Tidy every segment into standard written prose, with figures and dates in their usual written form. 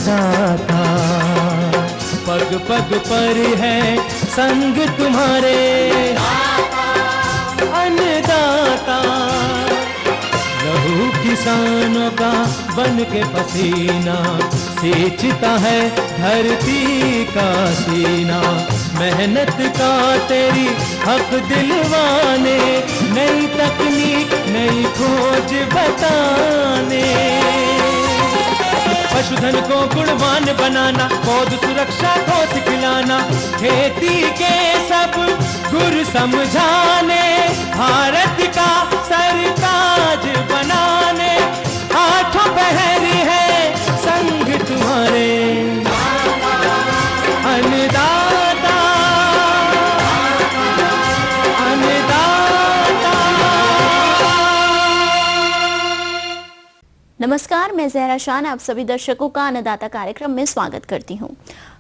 अन्नदाता, पग पग पर है संग तुम्हारे अन्नदाता। लहू किसानों का बन के पसीना सींचता है धरती का सीना। मेहनत का तेरी हक दिलवाने, नई तकनीक नई खोज बताने। पशुधन को गुणवान बनाना, पौध सुरक्षा को सिखलाना, खेती के सब गुर समझाने, भारत का सरताज बनाने। आठों पहर है संग तुम्हारे अन्नदाता, अन्नदाता। नमस्कार, मैं ज़हरा शान आप सभी दर्शकों का अन्नदाता कार्यक्रम में स्वागत करती हूं।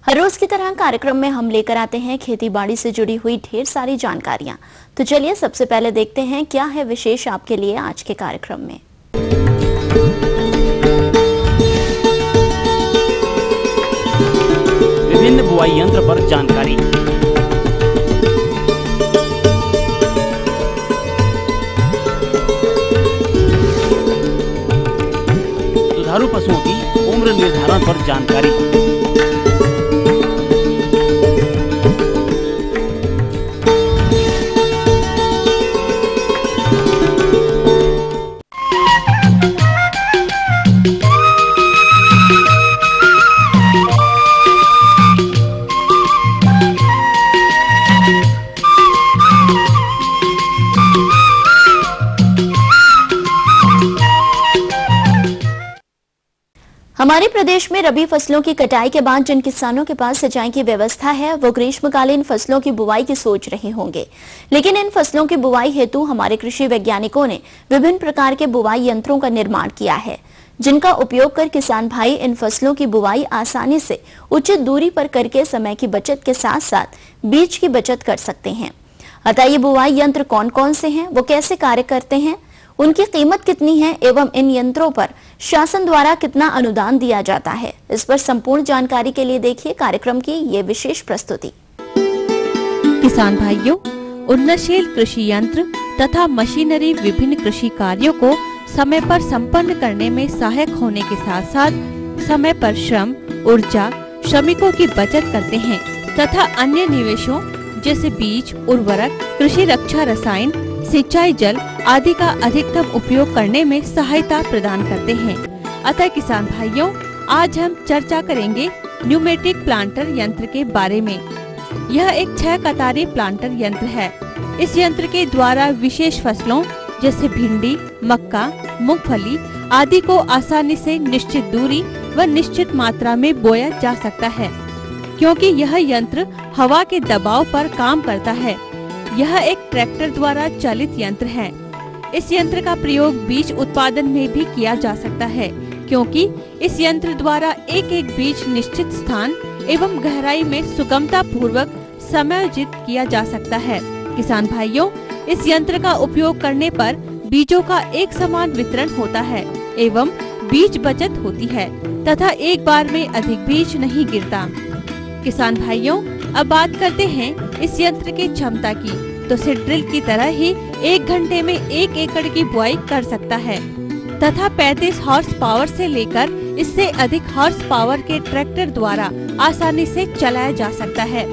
हर रोज की तरह कार्यक्रम में हम लेकर आते हैं खेती बाड़ी से जुड़ी हुई ढेर सारी जानकारियां। तो चलिए सबसे पहले देखते हैं क्या है विशेष आपके लिए आज के कार्यक्रम में। विभिन्न बुआई यंत्र पर जानकारी। दुधारू पशुओं की उम्र निर्धारण पर जानकारी। हमारे प्रदेश में रबी फसलों की कटाई के बाद जिन किसानों के पास सिंचाई की व्यवस्था है वो ग्रीष्मकालीन फसलों की बुवाई की सोच रहे होंगे, लेकिन इन फसलों की बुवाई हेतु हमारे कृषि वैज्ञानिकों ने विभिन्न प्रकार के बुवाई यंत्रों का निर्माण किया है, जिनका उपयोग कर किसान भाई इन फसलों की बुवाई आसानी से उचित दूरी पर करके समय की बचत के साथ साथ बीज की बचत कर सकते हैं। अतः ये बुवाई यंत्र कौन कौन से हैं, वो कैसे कार्य करते हैं, उनकी कीमत कितनी है एवं इन यंत्रों पर शासन द्वारा कितना अनुदान दिया जाता है, इस पर संपूर्ण जानकारी के लिए देखिए कार्यक्रम की ये विशेष प्रस्तुति। किसान भाइयों, उन्नतशील कृषि यंत्र तथा मशीनरी विभिन्न कृषि कार्यों को समय पर संपन्न करने में सहायक होने के साथ साथ समय पर श्रम, ऊर्जा, श्रमिकों की बचत करते हैं तथा अन्य निवेशों जैसे बीज, उर्वरक, कृषि रक्षा रसायन, सिंचाई जल आदि का अधिकतम उपयोग करने में सहायता प्रदान करते हैं। अतः किसान भाइयों, आज हम चर्चा करेंगे न्यूमेटिक प्लांटर यंत्र के बारे में। यह एक 6 कतारी प्लांटर यंत्र है। इस यंत्र के द्वारा विशेष फसलों जैसे भिंडी, मक्का, मूंगफली आदि को आसानी से निश्चित दूरी व निश्चित मात्रा में बोया जा सकता है, क्योंकि यह यंत्र हवा के दबाव पर काम करता है। यह एक ट्रैक्टर द्वारा चलित यंत्र है। इस यंत्र का प्रयोग बीज उत्पादन में भी किया जा सकता है, क्योंकि इस यंत्र द्वारा एक एक बीज निश्चित स्थान एवं गहराई में सुगमता पूर्वक समायोजित किया जा सकता है। किसान भाइयों, इस यंत्र का उपयोग करने पर बीजों का एक समान वितरण होता है एवं बीज बचत होती है तथा एक बार में अधिक बीज नहीं गिरता। किसान भाइयों, अब बात करते हैं इस यंत्र की क्षमता की, तो सीड ड्रिल की तरह ही 1 घंटे में 1 एकड़ की बुआई कर सकता है तथा 35 हॉर्स पावर से लेकर इससे अधिक हॉर्स पावर के ट्रैक्टर द्वारा आसानी से चलाया जा सकता है।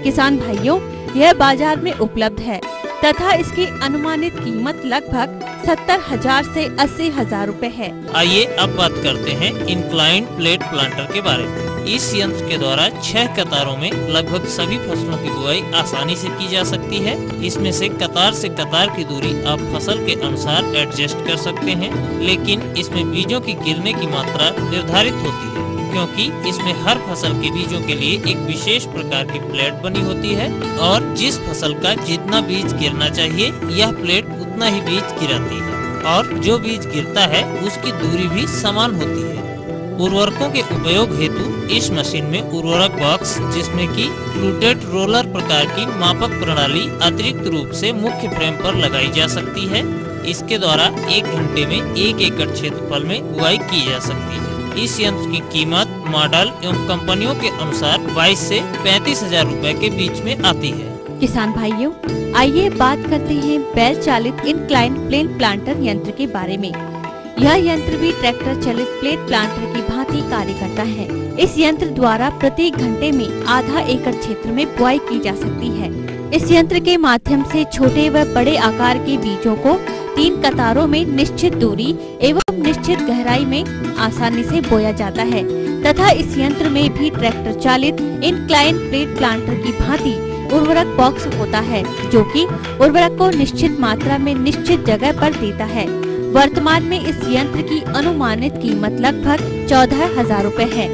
किसान भाइयों, यह बाजार में उपलब्ध है तथा इसकी अनुमानित कीमत लगभग 70,000 से 80,000 रूपए है। आइए अब बात करते हैं इंक्लाइंड प्लेट प्लांटर के बारे में। इस यंत्र के द्वारा 6 कतारों में लगभग सभी फसलों की बुआई आसानी से की जा सकती है। इसमें से कतार की दूरी आप फसल के अनुसार एडजस्ट कर सकते हैं, लेकिन इसमें बीजों की गिरने की मात्रा निर्धारित होती है, क्योंकि इसमें हर फसल के बीजों के लिए एक विशेष प्रकार की प्लेट बनी होती है और जिस फसल का जितना बीज गिरना चाहिए यह प्लेट उतना ही बीज गिराती है और जो बीज गिरता है उसकी दूरी भी समान होती है। उर्वरकों के उपयोग हेतु इस मशीन में उर्वरक बॉक्स, जिसमें कि फ्लूटेड रोलर प्रकार की मापक प्रणाली अतिरिक्त रूप से मुख्य फ्रेम पर लगाई जा सकती है। इसके द्वारा 1 घंटे में 1 एकड़ क्षेत्रफल में बुआई की जा सकती है। इस यंत्र की कीमत मॉडल एवं कंपनियों के अनुसार 22 से 35,000 रूपए के बीच में आती है। किसान भाइयों, आइए बात करते हैं बैल चालित इंक्लाइन प्लेन प्लांटर यंत्र के बारे में। यह यंत्र भी ट्रैक्टर चलित प्लेट प्लांटर की भांति कार्य करता है। इस यंत्र द्वारा प्रति घंटे में आधा एकड़ क्षेत्र में बुआई की जा सकती है। इस यंत्र के माध्यम से छोटे व बड़े आकार के बीजों को 3 कतारों में निश्चित दूरी एवं निश्चित गहराई में आसानी से बोया जाता है तथा इस यंत्र में भी ट्रैक्टर चालित इंक्लाइन प्लेट प्लांटर की भांति उर्वरक बॉक्स होता है, जो कि उर्वरक को निश्चित मात्रा में निश्चित जगह पर देता है। वर्तमान में इस यंत्र की अनुमानित कीमत लगभग 14,000 रूपए है।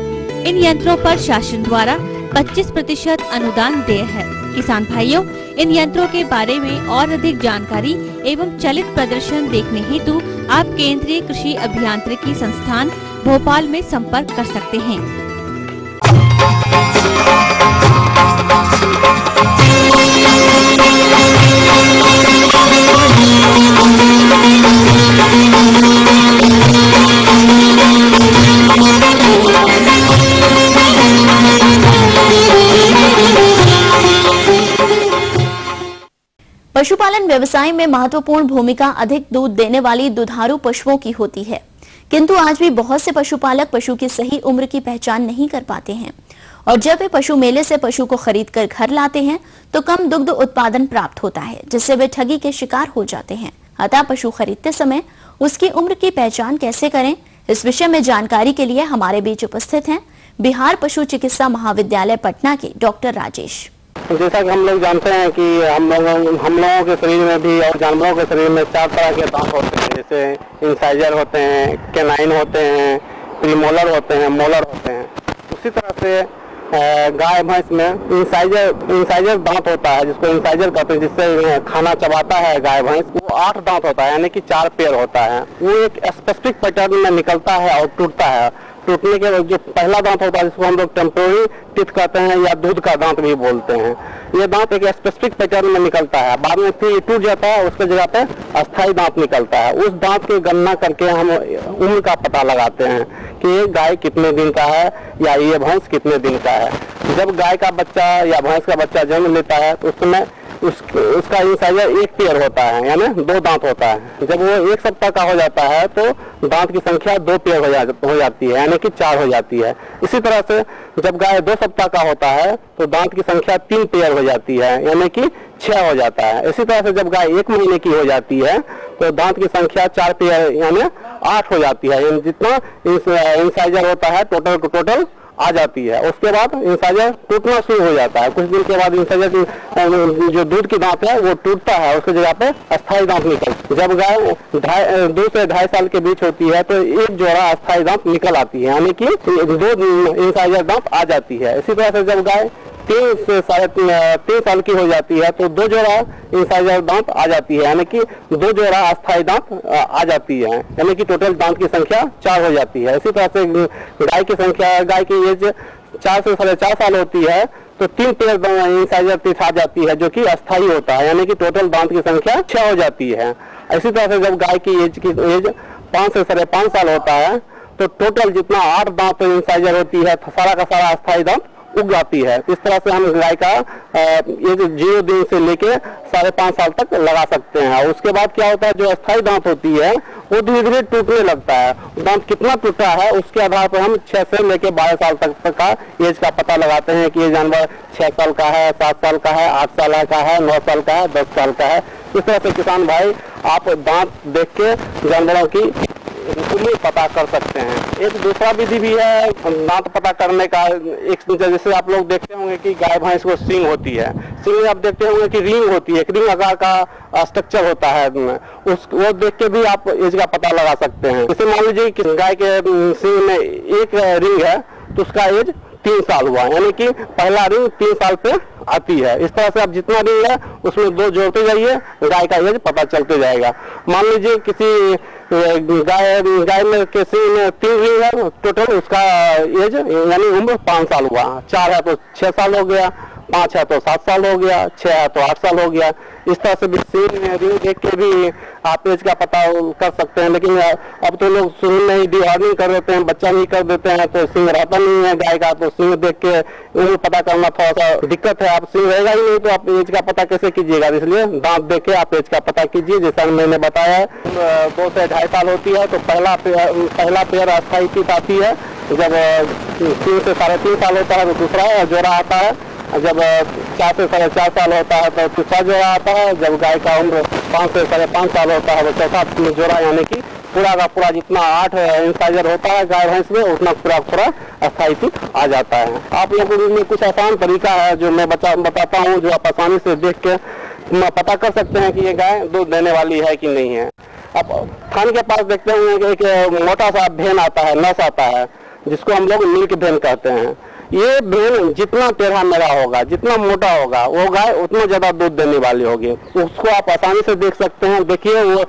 इन यंत्रों पर शासन द्वारा 25% अनुदान देय है। किसान भाइयों, इन यंत्रों के बारे में और अधिक जानकारी एवं चलित प्रदर्शन देखने हेतु आप केंद्रीय कृषि अभियांत्रिकी संस्थान भोपाल में संपर्क कर सकते हैं। पशुपालन व्यवसाय में महत्वपूर्ण भूमिका अधिक दूध देने वाली दुधारू पशुओं की होती है, किंतु आज भी बहुत से पशुपालक पशु की सही उम्र की पहचान नहीं कर पाते हैं और जब वे पशु मेले से पशु को खरीद कर घर लाते हैं तो कम दुग्ध उत्पादन प्राप्त होता है, जिससे वे ठगी के शिकार हो जाते हैं। अतः पशु खरीदते समय उसकी उम्र की पहचान कैसे करें, इस विषय में जानकारी के लिए हमारे बीच उपस्थित हैं बिहार पशु चिकित्सा महाविद्यालय पटना के डॉक्टर राजेश। जैसा कि हम लोग जानते हैं कि हम लोगों के शरीर में भी और जानवरों के शरीर में 4 तरह के दांत होते हैं, जैसे इंसाइजर होते हैं, कैनाइन होते हैं, प्रीमोलर होते हैं, मोलर होते हैं। उसी तरह से गाय भैंस में इंसाइजर दांत होता है, जिसको इंसाइजर कहते हैं, जिससे खाना चबाता है गाय भैंस। वो 8 दांत होता है, यानी कि 4 पेयर होता है। वो एक स्पेसिफिक पैटर्न में निकलता है और टूटता है। टूटने के जो पहला दांत होता है, जिसको हम लोग टेम्पोररी टीथ कहते हैं या दूध का दांत भी बोलते हैं, ये दांत एक स्पेसिफिक पैटर्न में निकलता है। बाद में फिर टूट जाता है, उसके जगह पे अस्थायी दांत निकलता है। उस दांत की गणना करके हम उम्र का पता लगाते हैं कि ये गाय कितने दिन का है या ये भैंस कितने दिन का है। जब गाय का बच्चा या भैंस का बच्चा जन्म लेता है तो उस समय उसका इंसाइजर 1 पेयर होता है, यानी 2 दांत होता है। जब वो 1 सप्ताह का हो जाता है तो दांत की संख्या 2 पेयर हो जाती है, यानी कि 4 हो जाती है। इसी तरह से जब गाय 2 सप्ताह का होता है तो दांत की संख्या 3 पेयर हो जाती है, यानी कि 6 हो जाता है। इसी तरह से जब गाय 1 महीने की हो जाती है तो दांत की संख्या 4 पेयर यानी 8 हो जाती है। यानी जितना इंसाइजर होता है टोटल आ जाती है। उसके बाद इंसाइजर टूटना शुरू हो जाता है। कुछ दिन के बाद इंसाइजर जो दूध की दांत है वो टूटता है, उसकी जगह पे अस्थायी दांत निकल। जब गाय 2 से 2.5 साल के बीच होती है तो 1 जोड़ा अस्थायी दांत निकल आती है, यानी कि 2 इंसाइजर दांत आ जाती है। इसी तरह से जब गाय 3 से 3.5 साल की हो जाती है तो 2 जोड़ा इंसाइजर दांत आ जाती है, यानी कि 2 जोड़ा अस्थायी दांत आ जाती है, यानी कि टोटल दांत की संख्या 4 हो जाती है। इसी तरह से गाय की एज 4 से 4.5 साल होती है तो 3 पेयर इंसाइजर टीथ आ जाती है, जो कि अस्थायी होता है, यानी कि टोटल दांत की संख्या 6 हो जाती है। इसी तरह से जब गाय की एज 5 से 5.5 साल होता है तो टोटल जितना 8 दांत इंसाइजर होती है, सारा का सारा अस्थायी दांत उग जाती है। इस तरह से हम गाय का ये 0 दिन से लेके 5.5 साल तक लगा सकते हैं। और उसके बाद क्या होता है, जो अस्थायी दांत होती है वो धीरे धीरे टूटने लगता है। दांत कितना टूटा है उसके आधार पर हम 6 से लेके 12 साल तक का एज का पता लगाते हैं कि ये जानवर 6 साल का है, 7 साल का है, 8 साल का है, 9 साल का है, 10 साल का है। इस तरह से किसान भाई आप दांत देख के जानवरों की उम्र पता कर सकते हैं। एक दूसरा विधि भी है दांत पता करने का। एक जैसे आप लोग देखते होंगे कि गाय भैंस को सींग होती है, सींग में आप देखते होंगे कि रिंग होती है, एक रिंग आकार का स्ट्रक्चर होता है। वो देख के भी आप एज का पता लगा सकते हैं। जैसे मान लीजिए कि गाय के सींग में एक रिंग है तो उसका एज 3 साल हुआ, यानी कि पहला रिंग 3 साल पे आती है। इस तरह से आप जितना रिंग है उसमें 2 जोड़ते जाइए, गाय का एज पता चलते जाएगा। मान लीजिए किसी गाय में के सींग में 3 रिंग है टोटल, उसका एज यानी उम्र 5 साल हुआ, 4 है तो 6 साल हो गया। 5 है तो 7 साल हो गया, 6 है तो 8 साल हो गया। इस तरह से भी रिंग देख के भी आप एज का पता कर सकते हैं। लेकिन अब तो लोग शुरू में ही डिहार्निंग कर देते हैं, बच्चा नहीं कर देते हैं, तो सिंग रहता नहीं है गाय का, तो सिंग देख के उन्हें पता करना थोड़ा सा दिक्कत है। आप सिंग रहेगा ही नहीं तो आप एज का पता कैसे कीजिएगा, इसलिए दांत देख के आप एज का पता कीजिए। जैसा मैंने बताया 2 से 2.5 साल होती है तो पहला पेयर अस्थायी टीथ आती है। जब 3 से 3.5 साल होता है तो दूसरा जोड़ा आता है। जब 4 से 4.5 साल होता है तो तीसरा जोड़ा आता है। जब गाय का उम्र 5 से 5.5 साल होता है तो चौथा जोड़ा, यानी कि पूरा का पूरा जितना 8 इंसाइजर होता है गाय भैंस में उतना पूरा अस्थायी टीथ आ जाता है। आप लोगों के लिए कुछ आसान तरीका है जो मैं बताता हूँ, जो आप आसानी से देख के पता कर सकते हैं कि ये गाय दूध देने वाली है कि नहीं है। अब थान के पास देखते हैं कि एक मोटा सा भेन आता है, नस आता है, जिसको हम लोग मिल्क भेन कहते हैं। ये भेन जितना टेढ़ा मेढ़ा होगा, जितना मोटा होगा, वो गाय उतना ज्यादा दूध देने वाली होगी। उसको आप आसानी से देख सकते हैं। देखिए वो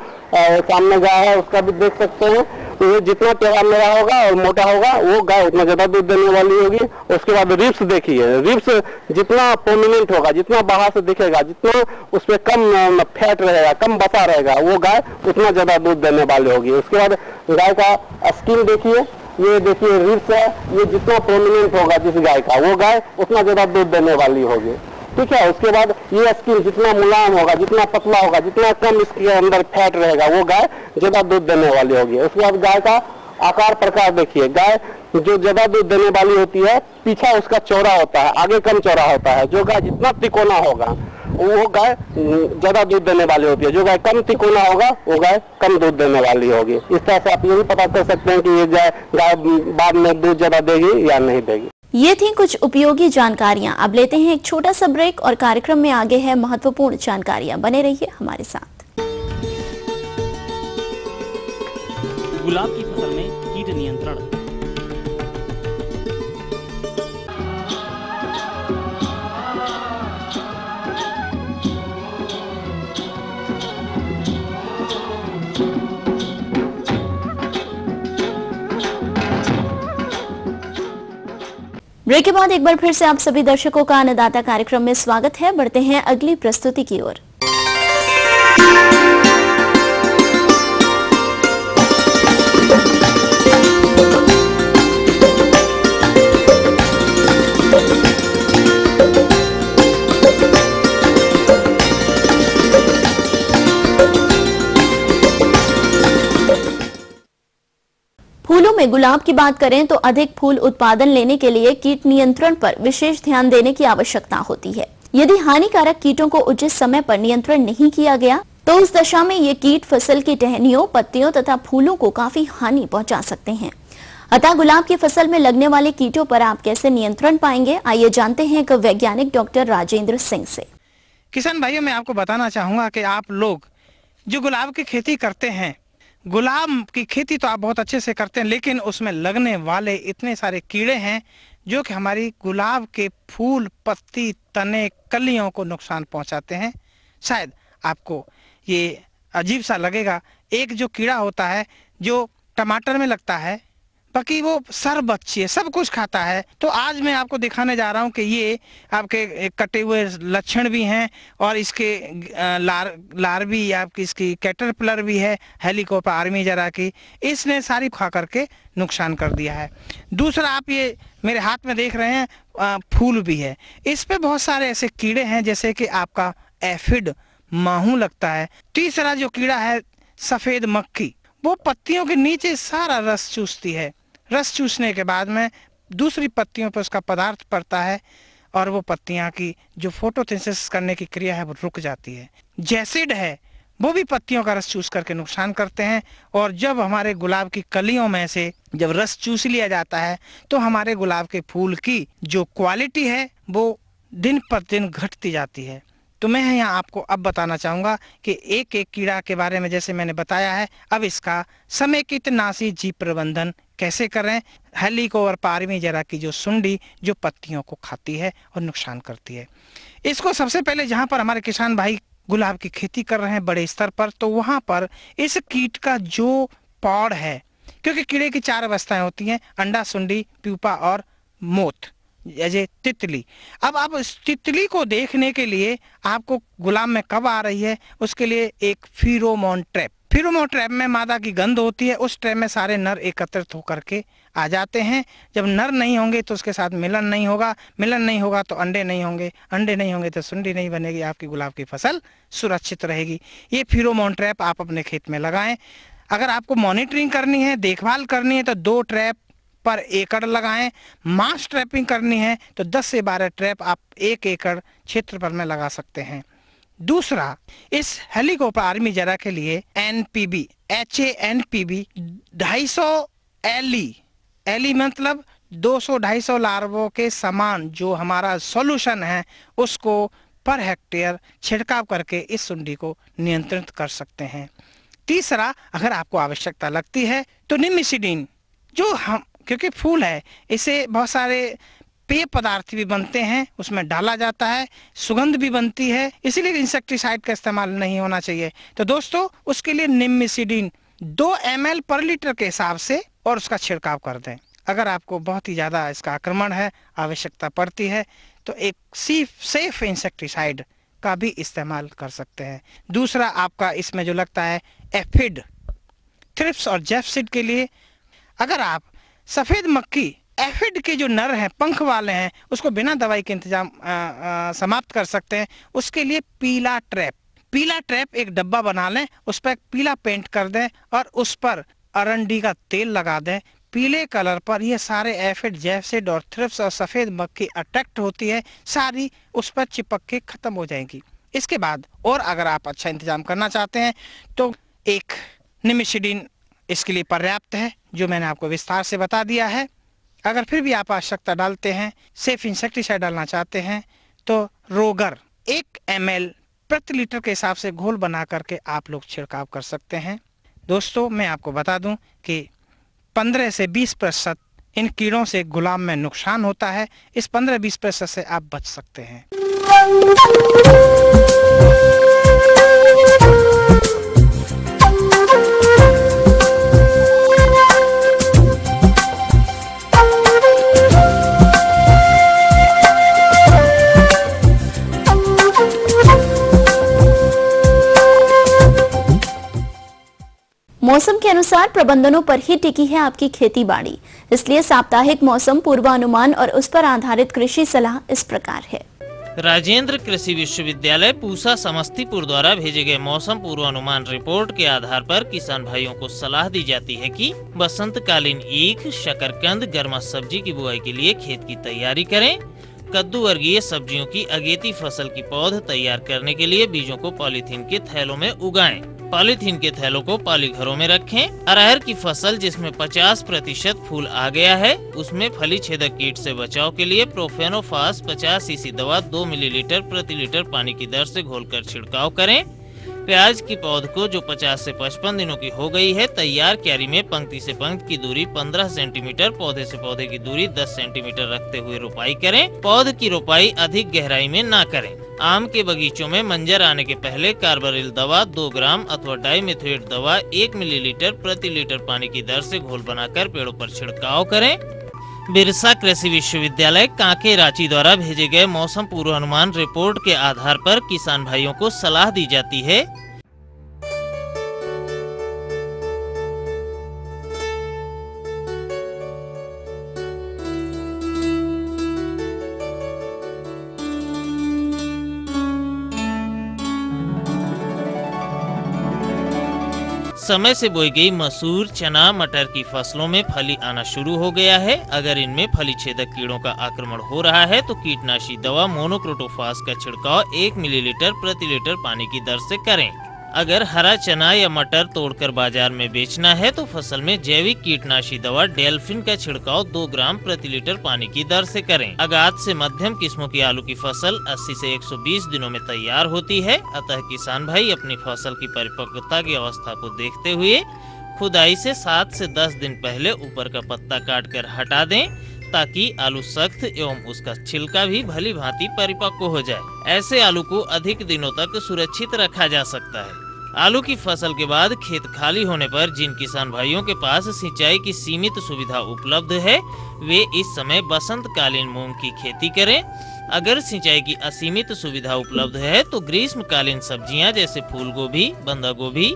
सामने गाय है, उसका भी देख सकते हैं। वो जितना टेढ़ा मेढ़ा होगा और मोटा होगा वो गाय उतना ज्यादा दूध देने वाली होगी। उसके बाद रिब्स देखिए, रिब्स जितना प्रोमिनेंट होगा, जितना बाहर से दिखेगा, जितना उस पर कम फैट रहेगा, कम बसा रहेगा, वो गाय उतना ज्यादा दूध देने वाली होगी। उसके बाद गाय का स्किन देखिए, ये देखिए रिब्स है, ये जितना प्रोमिनेंट होगा जिस गाय का, वो गाय उतना ज्यादा दूध देने वाली होगी। ठीक है। उसके बाद ये स्किन जितना मुलायम होगा, जितना पतला होगा, जितना कम इसके अंदर फैट रहेगा, वो गाय ज्यादा दूध देने वाली होगी। उसके बाद गाय का आकार प्रकार देखिए, गाय जो ज्यादा दूध देने वाली होती है पीछा उसका चौड़ा होता है, आगे कम चौड़ा होता है। जो गाय जितना तिकोना होगा वो गाय ज्यादा दूध देने वाली होती है। जो गाय कम तिकोना होगा वो गाय कम दूध देने वाली होगी। इस तरह से आप ये भी पता कर सकते हैं कि ये गाय बाद में दूध ज्यादा देगी या नहीं देगी। ये थी कुछ उपयोगी जानकारियां। अब लेते हैं एक छोटा सा ब्रेक और कार्यक्रम में आगे है महत्वपूर्ण जानकारियां। बने रहिए हमारे साथ। गुलाब की फसल में कीट नियंत्रण। ब्रेक के बाद एक बार फिर से आप सभी दर्शकों का अन्नदाता कार्यक्रम में स्वागत है। बढ़ते हैं अगली प्रस्तुति की ओर। फूलों में गुलाब की बात करें तो अधिक फूल उत्पादन लेने के लिए कीट नियंत्रण पर विशेष ध्यान देने की आवश्यकता होती है। यदि हानिकारक कीटों को उचित समय पर नियंत्रण नहीं किया गया तो उस दशा में ये कीट फसल की टहनियों, पत्तियों तथा फूलों को काफी हानि पहुंचा सकते हैं। अतः गुलाब की फसल में लगने वाले कीटों पर आप कैसे नियंत्रण पाएंगे, आइए जानते हैं एक वैज्ञानिक डॉक्टर राजेंद्र सिंह से। किसान भाइयों, मैं आपको बताना चाहूंगा कि आप लोग जो गुलाब की खेती करते हैं, गुलाब की खेती तो आप बहुत अच्छे से करते हैं, लेकिन उसमें लगने वाले इतने सारे कीड़े हैं जो कि हमारी गुलाब के फूल, पत्ती, तने, कलियों को नुकसान पहुंचाते हैं। शायद आपको ये अजीब सा लगेगा। एक जो कीड़ा होता है जो टमाटर में लगता है, बाकी वो सर बच्ची है, सब कुछ खाता है। तो आज मैं आपको दिखाने जा रहा हूँ कि ये आपके कटे हुए लक्षण भी हैं और इसके लार भी, आपकी इसकी कैटरपिलर भी है, हेलिकोपर आर्मीजरा की, इसने सारी खा करके नुकसान कर दिया है। दूसरा, आप ये मेरे हाथ में देख रहे हैं फूल भी है, इस पे बहुत सारे ऐसे कीड़े हैं जैसे कि आपका एफिड, माहू लगता है। तीसरा जो कीड़ा है सफेद मक्खी, वो पत्तियों के नीचे सारा रस चूसती है। रस चूसने के बाद में दूसरी पत्तियों पर उसका पदार्थ पड़ता है और वो पत्तियां की जो फोटोसिंथेसिस करने की क्रिया है वो रुक जाती है। जैसिड है, वो भी पत्तियों का रस चूस करके नुकसान करते हैं। और जब हमारे गुलाब की कलियों में से जब रस चूस लिया जाता है तो हमारे गुलाब के फूल की जो क्वालिटी है वो दिन पर दिन घटती जाती है। तो मैं यहाँ आपको अब बताना चाहूँगा कि एक एक कीड़ा के बारे में जैसे मैंने बताया है, अब इसका समेकित नासी जीव प्रबंधन कैसे करें। हेलिकोपर आर्मीजरा की जो सुंडी जो पत्तियों को खाती है और नुकसान करती है, इसको सबसे पहले जहाँ पर हमारे किसान भाई गुलाब की खेती कर रहे हैं बड़े स्तर पर, तो वहाँ पर इस कीट का जो पौड़ है, क्योंकि कीड़े की 4 अवस्थाएं होती हैं, अंडा, सुंडी, प्यूपा और मोथ। जैसे तितली। अब आप इस तितली को देखने के लिए आपको गुलाब में कब आ रही है, उसके लिए एक फेरोमोन ट्रैप। फेरोमोन ट्रैप में मादा की गंध होती है, उस ट्रैप में सारे नर एकत्रित होकर के आ जाते हैं। जब नर नहीं होंगे तो उसके साथ मिलन नहीं होगा, मिलन नहीं होगा तो अंडे नहीं होंगे, अंडे नहीं होंगे तो सुंडी नहीं बनेगी, आपकी गुलाब की फसल सुरक्षित रहेगी। ये फेरोमोन ट्रैप आप अपने खेत में लगाएं। अगर आपको मॉनिटरिंग करनी है, देखभाल करनी है तो 2 ट्रैप पर एकड़ लगाएं। मास ट्रैपिंग करनी है तो 10 से 12 ट्रैप आप 1 एकड़ क्षेत्रफल में लगा सकते हैं। दूसरा, इस हेलिकोपर आर्मी जरा के लिए NPB HANPB 250 एली मतलब 200-250 लार्वों के समान जो हमारा सॉल्यूशन है उसको पर हेक्टेयर छिड़काव करके इस सुंडी को नियंत्रित कर सकते हैं। तीसरा, अगर आपको आवश्यकता लगती है तो निमिसिडीन, जो हम क्योंकि फूल है इसे बहुत सारे पेय पदार्थ भी बनते हैं, उसमें डाला जाता है, सुगंध भी बनती है, इसीलिए इंसेक्टिसाइड का इस्तेमाल नहीं होना चाहिए। तो दोस्तों उसके लिए निमिसिडीन 2 ml पर लीटर के हिसाब से और उसका छिड़काव कर दें। अगर आपको बहुत ही ज़्यादा इसका आक्रमण है, आवश्यकता पड़ती है तो एक सेफ इंसेक्टिसाइड का भी इस्तेमाल कर सकते हैं। दूसरा आपका इसमें जो लगता है एफिड, थ्रिप्स और जेफसिड के लिए, अगर आप सफ़ेद मक्खी एफिड के जो नर हैं, पंख वाले हैं, उसको बिना दवाई के इंतजाम समाप्त कर सकते हैं। उसके लिए पीला ट्रैप एक डब्बा बना लें, उस पर पीला पेंट कर दें और उस पर अरंडी का तेल लगा दें। पीले कलर पर ये सारे एफिड, जेफसिड और थ्रिप्स और सफ़ेद मक्खी अट्रैक्ट होती है, सारी उस पर चिपक के ख़त्म हो जाएंगी। इसके बाद और अगर आप अच्छा इंतजाम करना चाहते हैं तो एक निमिसिडीन इसके लिए पर्याप्त है, जो मैंने आपको विस्तार से बता दिया है। अगर फिर भी आप आवश्यकता डालते हैं, सेफ इंसेक्टिसाइड डालना चाहते हैं तो रोगर 1 ml प्रति लीटर के हिसाब से घोल बना करके आप लोग छिड़काव कर सकते हैं। दोस्तों मैं आपको बता दूं कि 15 से 20% इन कीड़ों से गुलाब में नुकसान होता है। इस 15-20% से आप बच सकते हैं। मौसम के अनुसार प्रबंधनों पर ही टिकी है आपकी खेती बाड़ी, इसलिए साप्ताहिक मौसम पूर्वानुमान और उस पर आधारित कृषि सलाह इस प्रकार है। राजेंद्र कृषि विश्वविद्यालय पूसा समस्तीपुर द्वारा भेजे गए मौसम पूर्वानुमान रिपोर्ट के आधार पर किसान भाइयों को सलाह दी जाती है कि बसंतकालीन ईख, शकरकंद, गर्मा सब्जी की बुआई के लिए खेत की तैयारी करें। कद्दू वर्गीय सब्जियों की अगेती फसल की पौध तैयार करने के लिए बीजों को पॉलीथीन के थैलों में उगाएं। पॉलीथीन के थैलों को पॉली घरों में रखें। अरहर की फसल जिसमें 50% फूल आ गया है, उसमें फली छेदक कीट से बचाव के लिए प्रोफेनोफास 50 सीसी दवा 2 मिलीलीटर प्रति लीटर पानी की दर से घोलकर छिड़काव करें। प्याज की पौध को जो 50 से 55 दिनों की हो गई है, तैयार क्यारी में पंक्ति से पंक्ति की दूरी 15 सेंटीमीटर, पौधे से पौधे की दूरी 10 सेंटीमीटर रखते हुए रोपाई करें। पौध की रोपाई अधिक गहराई में ना करें। आम के बगीचों में मंजर आने के पहले कार्बारिल दवा 2 ग्राम अथवा डाइमेथोएट दवा 1 मिलीलीटर प्रति लीटर पानी की दर से घोल बनाकर पेड़ों पर छिड़काव करें। बिरसा कृषि विश्वविद्यालय कांके रांची द्वारा भेजे गए मौसम पूर्वानुमान रिपोर्ट के आधार पर किसान भाइयों को सलाह दी जाती है। समय से बोई गई मसूर, चना, मटर की फसलों में फली आना शुरू हो गया है। अगर इनमें फली छेदक कीड़ों का आक्रमण हो रहा है तो कीटनाशी दवा मोनोक्रोटोफास का छिड़काव 1 मिलीलीटर प्रति लीटर पानी की दर से करें। अगर हरा चना या मटर तोड़कर बाजार में बेचना है तो फसल में जैविक कीटनाशी दवा डेल्फिन का छिड़काव 2 ग्राम प्रति लीटर पानी की दर से करें। अगाध से मध्यम किस्मों की आलू की फसल 80 से 120 दिनों में तैयार होती है। अतः किसान भाई अपनी फसल की परिपक्वता की अवस्था को देखते हुए खुदाई से 7 से 10 दिन पहले ऊपर का पत्ता काट कर हटा दें, ताकि आलू सख्त एवं उसका छिलका भी भली भांति परिपक्व हो जाए। ऐसे आलू को अधिक दिनों तक सुरक्षित रखा जा सकता है। आलू की फसल के बाद खेत खाली होने पर जिन किसान भाइयों के पास सिंचाई की सीमित सुविधा उपलब्ध है वे इस समय बसंतकालीन मूंग की खेती करें। अगर सिंचाई की असीमित सुविधा उपलब्ध है तो ग्रीष्मकालीन सब्जियां जैसे फूल गोभी, बंधा गोभी,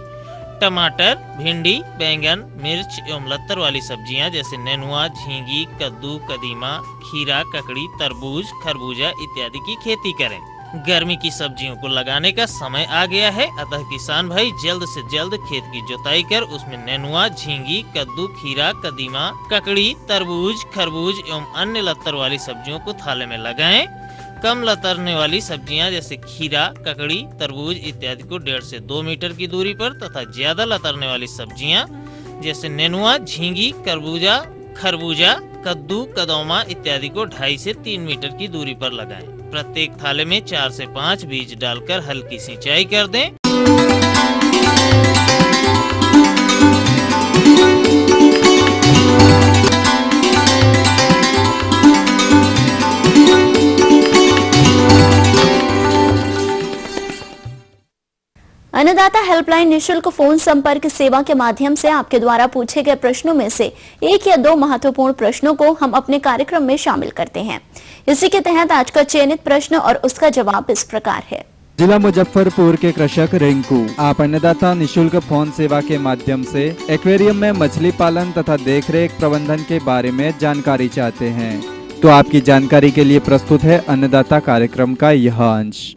टमाटर, भिंडी, बैंगन, मिर्च एवं लत्तर वाली सब्जियां जैसे नेनुआ, झींगी, कद्दू, कदीमा, खीरा, ककड़ी, तरबूज, खरबूजा इत्यादि की खेती करें। गर्मी की सब्जियों को लगाने का समय आ गया है, अतः किसान भाई जल्द से जल्द खेत की जुताई कर उसमें नेनुआ, झींगी, कद्दू, खीरा, कदीमा, ककड़ी, तरबूज, खरबूज एवं अन्य लत्तर वाली सब्जियों को थाले में लगाएं। कम लतरने वाली सब्जियां जैसे खीरा, ककड़ी, तरबूज इत्यादि को 1.5 से 2 मीटर की दूरी पर तथा ज्यादा लतरने वाली सब्जियां जैसे नेनुआ, झींगी, खरबूजा, कद्दू, कदौमा इत्यादि को 2.5 से 3 मीटर की दूरी पर लगाएं। प्रत्येक थाले में 4 से 5 बीज डालकर हल्की सिंचाई कर दें। अन्नदाता हेल्पलाइन निशुल्क फोन संपर्क सेवा के माध्यम से आपके द्वारा पूछे गए प्रश्नों में से 1 या 2 महत्वपूर्ण प्रश्नों को हम अपने कार्यक्रम में शामिल करते हैं। इसी के तहत आज का चयनित प्रश्न और उसका जवाब इस प्रकार है। जिला मुजफ्फरपुर के कृषक रिंकू, आप अन्नदाता निशुल्क फोन सेवा के माध्यम से एक्वेरियम में मछली पालन तथा देखरेख प्रबंधन के बारे में जानकारी चाहते हैं। तो आपकी जानकारी के लिए प्रस्तुत है अन्नदाता कार्यक्रम का यह अंश।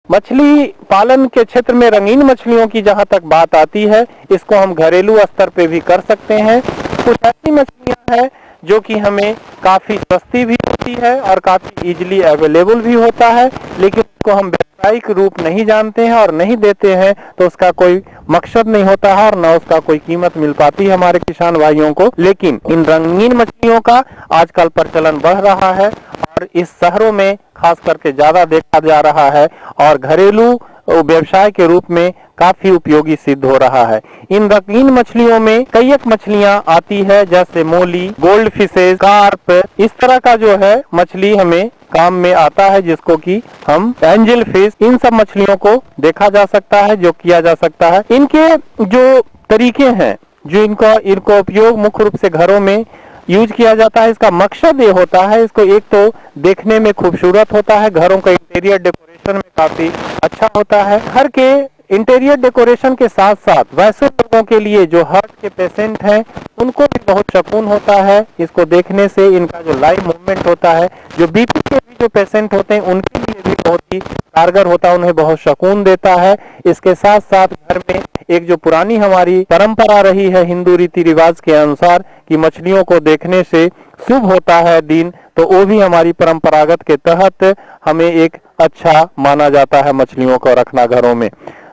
मछली पालन के क्षेत्र में रंगीन मछलियों की जहां तक बात आती है, इसको हम घरेलू स्तर पे भी कर सकते हैं। कुछ ऐसी मछलियां हैं जो कि हमें काफी सस्ती भी होती है और काफी इजीली अवेलेबल भी होता है, लेकिन उसको हम व्यावसायिक रूप नहीं जानते हैं और नहीं देते हैं तो उसका कोई मकसद नहीं होता है और न उसका कोई कीमत मिल पाती है हमारे किसान भाइयों को। लेकिन इन रंगीन मछलियों का आजकल प्रचलन बढ़ रहा है और इस शहरों में खास करके ज्यादा देखा जा रहा है और घरेलू व्यवसाय के रूप में काफी उपयोगी सिद्ध हो रहा है। इन रंगीन मछलियों में कई एक मछलियां आती है जैसे मोली, गोल्ड फिशेज, कार्प, इस तरह का जो है मछली हमें काम में आता है, जिसको कि हम एंजल फिश, इन सब मछलियों को देखा जा सकता है, जो किया जा सकता है। इनके जो तरीके हैं, जो इनको उपयोग मुख्य रूप से घरों में यूज किया जाता है, इसका मकसद ये होता है, इसको एक तो देखने में खूबसूरत होता है, घरों का इंटीरियर डेकोरेशन में काफी अच्छा होता है। घर के इंटीरियर डेकोरेशन के साथ साथ वैसे लोगों के लिए जो हार्ट के पेशेंट हैं उनको भी बहुत सुकून होता है इसको देखने से। इनका जो लाइव मूवमेंट होता है, जो बीपी के भी जो पेशेंट होते हैं उनके लिए भी बहुत ही कारगर होता है, उन्हें बहुत सुकून देता है। इसके साथ साथ घर में एक जो पुरानी हमारी परंपरा रही है हिंदू रीति रिवाज के अनुसार कि मछलियों को देखने से शुभ होता है दिन, तो वो भी हमारी परंपरागत के तहत हमें एक अच्छा माना जाता है मछलियों को रखना घरों में।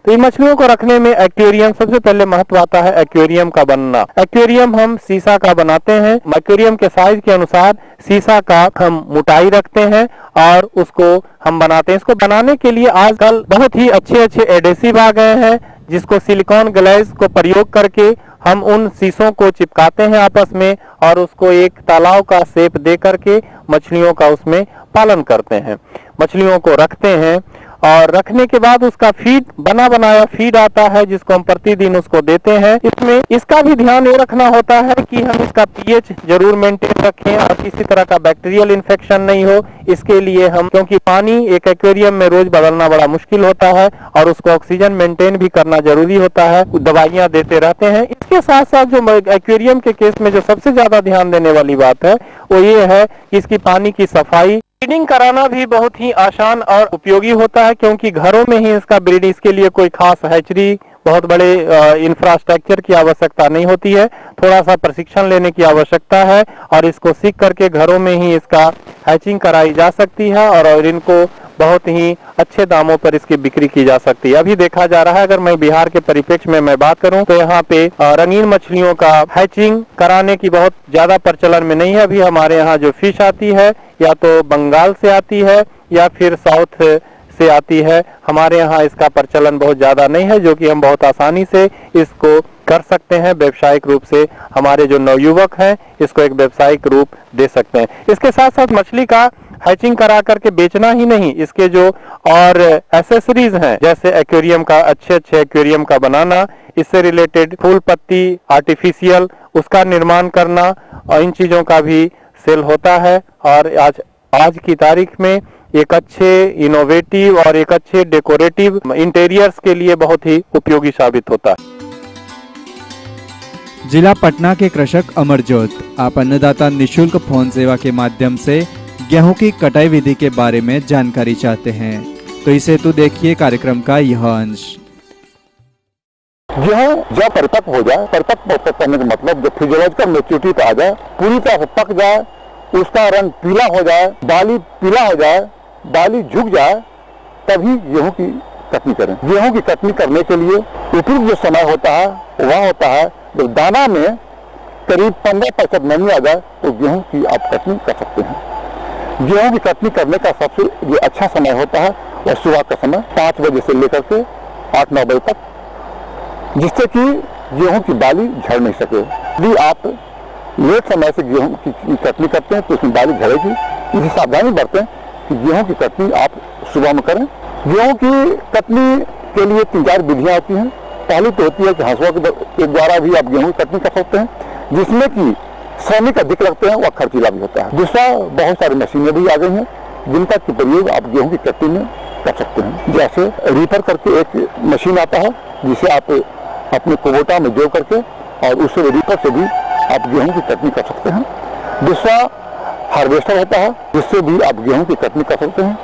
तो इन मछलियों को रखने में एक्वेरियम सबसे पहले महत्व आता है एक्वेरियम का बनना। एक्वेरियम हम शीशा का बनाते हैं, एक्वेरियम के साइज के अनुसार शीशा का हम मोटाई रखते हैं और उसको हम बनाते हैं। इसको बनाने के लिए आजकल बहुत ही अच्छे एडेसिव आ गए हैं, जिसको सिलिकॉन ग्लेज को प्रयोग करके हम उन शीशों को चिपकाते हैं आपस में और उसको एक तालाब का शेप दे करके मछलियों का उसमें पालन करते हैं, मछलियों को रखते हैं। और रखने के बाद उसका फीड, बना बनाया फीड आता है जिसको हम प्रतिदिन उसको देते हैं। इसमें इसका भी ध्यान ये रखना होता है कि हम इसका पीएच जरूर मेंटेन रखें और किसी तरह का बैक्टीरियल इन्फेक्शन नहीं हो। इसके लिए हम, क्योंकि पानी एक एक्वेरियम में रोज बदलना बड़ा मुश्किल होता है और उसको ऑक्सीजन मेंटेन भी करना जरूरी होता है, दवाइयां देते रहते हैं। इसके साथ साथ जो एक्वेरियम के केस में जो सबसे ज्यादा ध्यान देने वाली बात है वो ये है कि इसकी पानी की सफाई, ब्रीडिंग कराना भी बहुत ही आसान और उपयोगी होता है, क्योंकि घरों में ही इसका ब्रीडिंग, इसके लिए कोई खास हैचरी, बहुत बड़े इंफ्रास्ट्रक्चर की आवश्यकता नहीं होती है, थोड़ा सा प्रशिक्षण लेने की आवश्यकता है और इसको सीख करके घरों में ही इसका हैचिंग कराई जा सकती है और इनको बहुत ही अच्छे दामों पर इसकी बिक्री की जा सकती है। अभी देखा जा रहा है, अगर मैं बिहार के परिप्रेक्ष्य में मैं बात करूं तो यहाँ पे रंगीन मछलियों का हैचिंग कराने की बहुत ज्यादा प्रचलन में नहीं है। अभी हमारे यहाँ जो फिश आती है या तो बंगाल से आती है या फिर साउथ से आती है, हमारे यहाँ इसका प्रचलन बहुत ज्यादा नहीं है, जो कि हम बहुत आसानी से इसको कर सकते हैं व्यावसायिक रूप से। हमारे जो नवयुवक हैं इसको एक व्यावसायिक रूप दे सकते हैं। इसके साथ साथ मछली का हैचिंग करा करके बेचना ही नहीं, इसके जो और एसेसरीज हैं जैसे एक्वेरियम का, अच्छे एक्वेरियम का बनाना, इससे रिलेटेड फूल पत्ती आर्टिफिशियल उसका निर्माण करना, और इन चीजों का भी सेल होता है। और आज की तारीख में एक अच्छे इनोवेटिव और एक अच्छे डेकोरेटिव इंटीरियर्स के लिए बहुत ही उपयोगी साबित होता है। जिला पटना के कृषक अमरजोत, आप अन्नदाता निशुल्क फोन सेवा के माध्यम से गेहूं की कटाई विधि के बारे में जानकारी चाहते हैं, तो इस हेतु देखिए कार्यक्रम का यह अंश। गेहूं जब परिपक्व हो जाए, परिपक्व करने का मतलब जब फिजियोलॉजिकल मैच्योरिटी पे आ जाए, पूरी तरह से पक जाए, उसका रंग पीला हो जाए, बाली पीला हो जाए, बाली झुक जाए, तभी गेहूं की कटनी करें। गेहूं की कटनी करने के लिए उपयुक्त जो समय होता है वह होता है जब दाना में करीब 15% नमी आ जाए, तो गेहूं की आप कटनी कर सकते हैं। गेहूं की कटनी करने का सबसे जो अच्छा समय होता है वह सुबह का समय 5 बजे से लेकर के 8-9 बजे तक, जिससे कि गेहूं की बाली झड़ नहीं सके। यदि आप लेट समय से गेहूं की कटनी करते हैं तो उसमें बाली झड़ेगी। इसी सावधानी बरतें कि गेहूं की कटनी आप सुबह में करें। गेहूं की कटनी के लिए 3-4 विधियां होती हैं। पहली तो होती है कि हंसुआ के द्वारा भी आप गेहूं की कटनी कर सकते हैं, जिसमें कि श्रमिक अधिक लगते हैं, वह खर्चीला भी होता है। दूसरा, बहुत सारी मशीनें भी आ गई हैं जिनका की प्रयोग आप गेहूं की कटनी में कर सकते हैं। जैसे रीपर करके एक मशीन आता है जिसे आप अपने कुबोटा में जोड़ करके और उससे रीपर से भी आप गेहूं की कटनी कर सकते हैं। दूसरा, हार्वेस्टर होता है जिससे भी आप गेहूं की कटनी कर सकते हैं।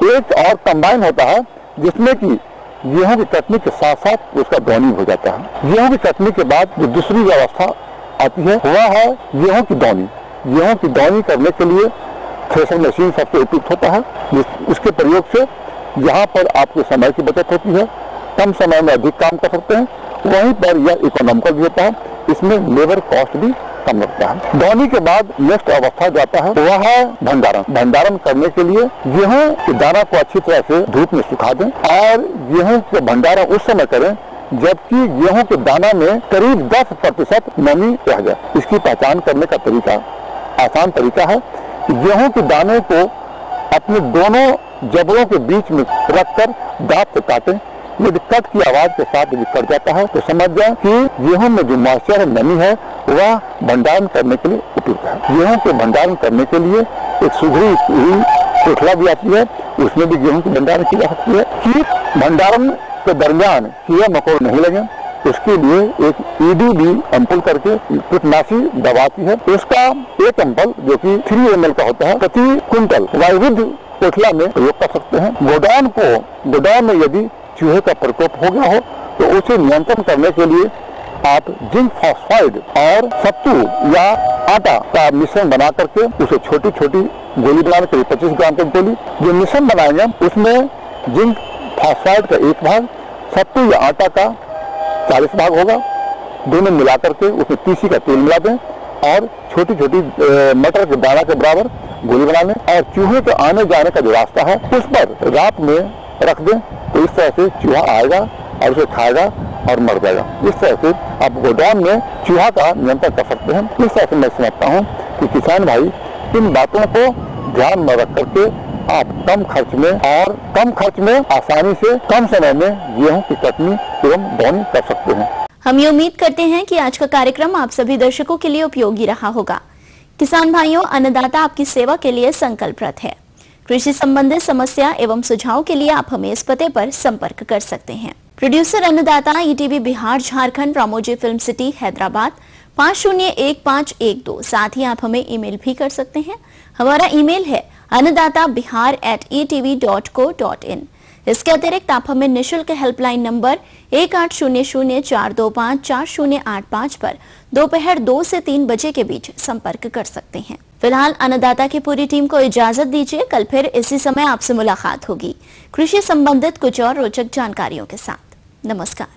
एक और कंबाइन होता है जिसमें कि गेहूं की कटनी के साथ साथ उसका दौनी हो जाता है। गेहूं की कटनी के बाद जो दूसरी व्यवस्था आती है वह है गेहूं की दौनी। गेहूं की दौनी करने के लिए थ्रेशर मशीन सबसे उपयुक्त होता है। उसके प्रयोग से यहाँ पर आपके समय की बचत होती है, कम समय में अधिक काम कर सकते हैं, वहीं पर यह इकोनॉमिकल भी होता है, इसमें लेबर कॉस्ट भी कम लगता है। दौनी के बाद नेक्स्ट अवस्था जाता है वह है भंडारण। भंडारण करने के लिए गेहूं के दाना को अच्छी तरह से धूप में सुखा दें और गेहूं के भंडारण उस समय करें जबकि गेहूं के दाना में करीब 10% नमी रह जाए। इसकी पहचान करने का तरीका आसान तरीका है कि गेहूं के दाने को अपने दोनों जबड़ों के बीच में रखकर दांत से काटें। यदि कट की आवाज के साथ यदि कट जाता है तो समझ जाए कि गेहूं में जो मॉइस्चर है, नमी है, वह भंडारण करने के लिए उपयुक्त है। गेहूं के भंडारण करने के लिए एक सुधरी हुई कोठला भी आती है, उसमें भी गेहूं की भंडारण की जा सकती है। कीट भंडारण के दरमियान कीड़ा मकोड़ नहीं लगे, उसके लिए एक EDB एम्पुल करके कीटनाशी दवा आती है। उसका एक एम्पल जो कि 3 ml का होता है प्रति क्विंटल वायुविद कोठला में प्रयोग कर सकते हैं। गोडाउन में यदि चूहे का प्रकोप हो गया हो तो उसे नियंत्रण करने के लिए आप जिंक फॉस्फाइड और सत्तू या आटा का मिश्रण बना करके उसे छोटी छोटी गोली बनाने के लिए 25 ग्राम की गोली जो मिश्रण बनाएंगे उसमें जिंक फॉस्फाइड का 1 भाग, सत्तू या आटा का 40 भाग होगा। दोनों मिला करके उसमें तीसी का तेल मिला दें और छोटी छोटी मटर के दाना के बराबर गोली बना लें और चूहे के आने जाने का जो रास्ता है उस पर रात में रख दें, तो इस तरह से चूहा आएगा और उसे खाएगा और मर जाएगा। इस तरह से आप गोदाम में चूहा का नियंत्रण कर सकते हैं। इस तरह से मैं समझता हूँ कि किसान भाई इन बातों को ध्यान में रख करके आप कम खर्च में आसानी से कम समय में गेहूं की कटनी एवं दौनी कर सकते हैं। हम ये उम्मीद करते हैं कि आज का कार्यक्रम आप सभी दर्शकों के लिए उपयोगी रहा होगा। किसान भाइयों, अन्नदाता आपकी सेवा के लिए संकल्परत है। कृषि संबंधित समस्या एवं सुझाव के लिए आप हमें इस पते पर संपर्क कर सकते हैं। प्रोड्यूसर अन्नदाता, ETV Bihar Jharkhand, Ramoji film city Hyderabad 501512। साथ ही आप हमें ईमेल भी कर सकते हैं। हमारा ईमेल है annadatabihar@etv.co.in। इसके अतिरिक्त आप हमें निःशुल्क हेल्पलाइन नंबर 1800-425-4085 पर दोपहर 2 से 3 बजे के बीच संपर्क कर सकते हैं। फिलहाल अन्नदाता की पूरी टीम को इजाजत दीजिए। कल फिर इसी समय आपसे मुलाकात होगी कृषि संबंधित कुछ और रोचक जानकारियों के साथ। नमस्कार।